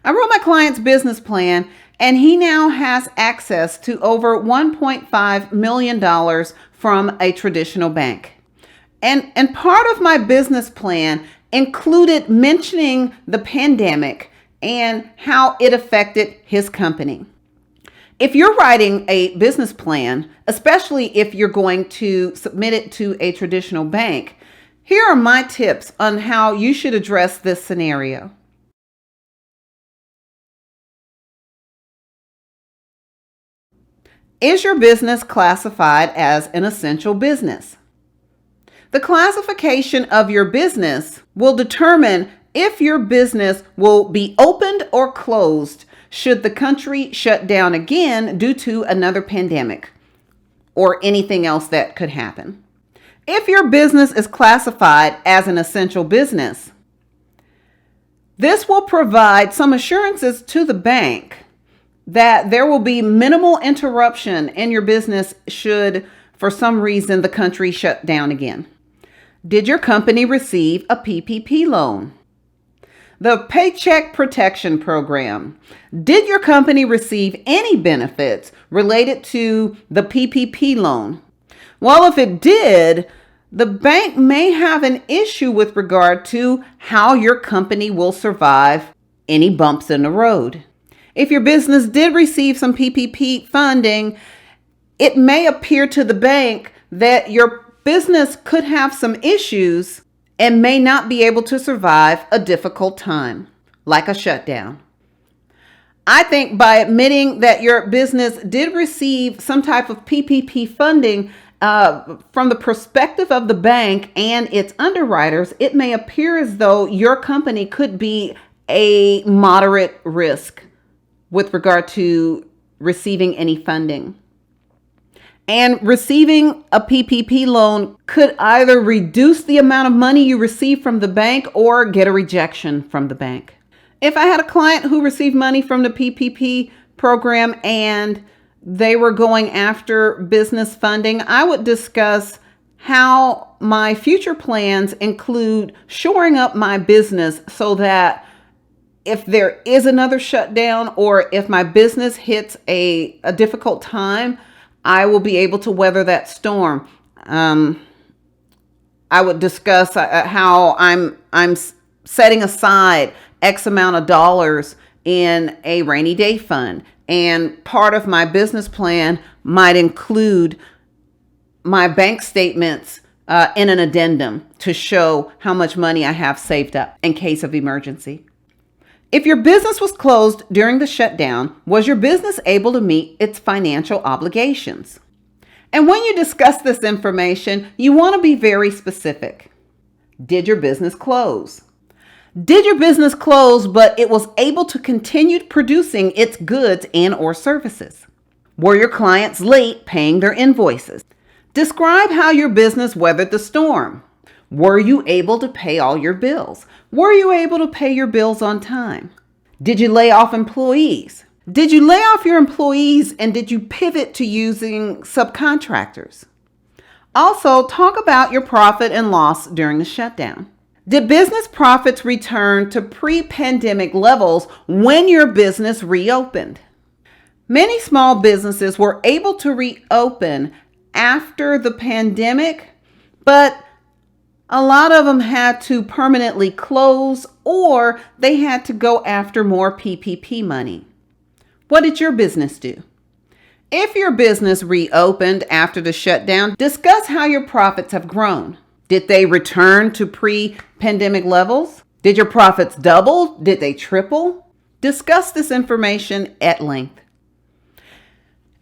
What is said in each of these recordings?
I wrote my client's business plan, and he now has access to over $1.5 million from a traditional bank. And part of my business plan included mentioning the pandemic and how it affected his company. If you're writing a business plan, especially if you're going to submit it to a traditional bank, here are my tips on how you should address this scenario. Is your business classified as an essential business? The classification of your business will determine if your business will be opened or closed should the country shut down again due to another pandemic or anything else that could happen. If your business is classified as an essential business, this will provide some assurances to the bank that there will be minimal interruption in your business should, for some reason, the country shut down again. Did your company receive a PPP loan? The Paycheck Protection Program. Did your company receive any benefits related to the PPP loan? Well, if it did, the bank may have an issue with regard to how your company will survive any bumps in the road. If your business did receive some PPP funding, it may appear to the bank that your business could have some issues and may not be able to survive a difficult time, like a shutdown. I think by admitting that your business did receive some type of PPP funding from the perspective of the bank and its underwriters, it may appear as though your company could be a moderate risk with regard to receiving any funding. And receiving a PPP loan could either reduce the amount of money you receive from the bank or get a rejection from the bank. If I had a client who received money from the PPP program and they were going after business funding, I would discuss how my future plans include shoring up my business so that if there is another shutdown or if my business hits a difficult time, I will be able to weather that storm. I would discuss how I'm setting aside X amount of dollars in a rainy day fund. And part of my business plan might include my bank statements in an addendum to show how much money I have saved up in case of emergency. If your business was closed during the shutdown, was your business able to meet its financial obligations? And when you discuss this information, you want to be very specific. Did your business close? Did your business close, but it was able to continue producing its goods and or services? Were your clients late paying their invoices? Describe how your business weathered the storm. Were you able to pay all your bills? Were you able to pay your bills on time? Did you lay off employees? Did you lay off your employees and did you pivot to using subcontractors? Also, talk about your profit and loss during the shutdown. Did business profits return to pre-pandemic levels when your business reopened? Many small businesses were able to reopen after the pandemic, but a lot of them had to permanently close or they had to go after more PPP money. What did your business do? If your business reopened after the shutdown, discuss how your profits have grown. Did they return to pre-pandemic levels? Did your profits double? Did they triple? Discuss this information at length.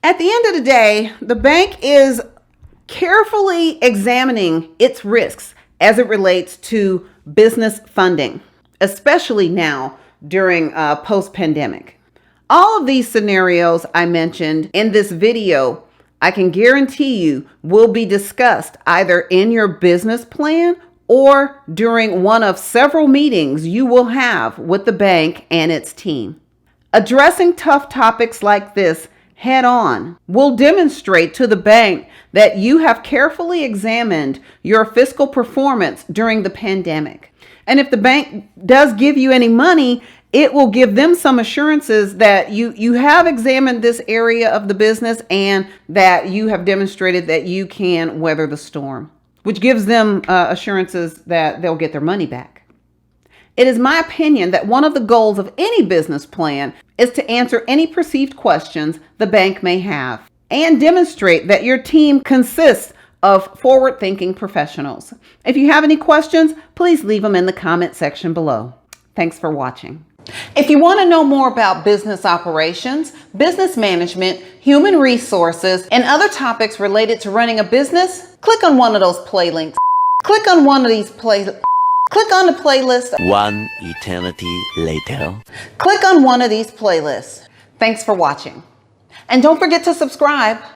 At the end of the day, the bank is carefully examining its risks as it relates to business funding, especially now during post-pandemic. All of these scenarios I mentioned in this video, I can guarantee you will be discussed either in your business plan or during one of several meetings you will have with the bank and its team. Addressing tough topics like this head on will demonstrate to the bank that you have carefully examined your fiscal performance during the pandemic. And if the bank does give you any money It will give them some assurances that you have examined this area of the business and that you have demonstrated that you can weather the storm, which gives them assurances that they'll get their money back. It is my opinion that one of the goals of any business plan is to answer any perceived questions the bank may have and demonstrate that your team consists of forward-thinking professionals. If you have any questions, please leave them in the comment section below. Thanks for watching. If you want to know more about business operations, business management, human resources, and other topics related to running a business, click on one of those play links. Click on one of these Click on the playlist. One eternity later. Click on one of these playlists. Thanks for watching. And don't forget to subscribe.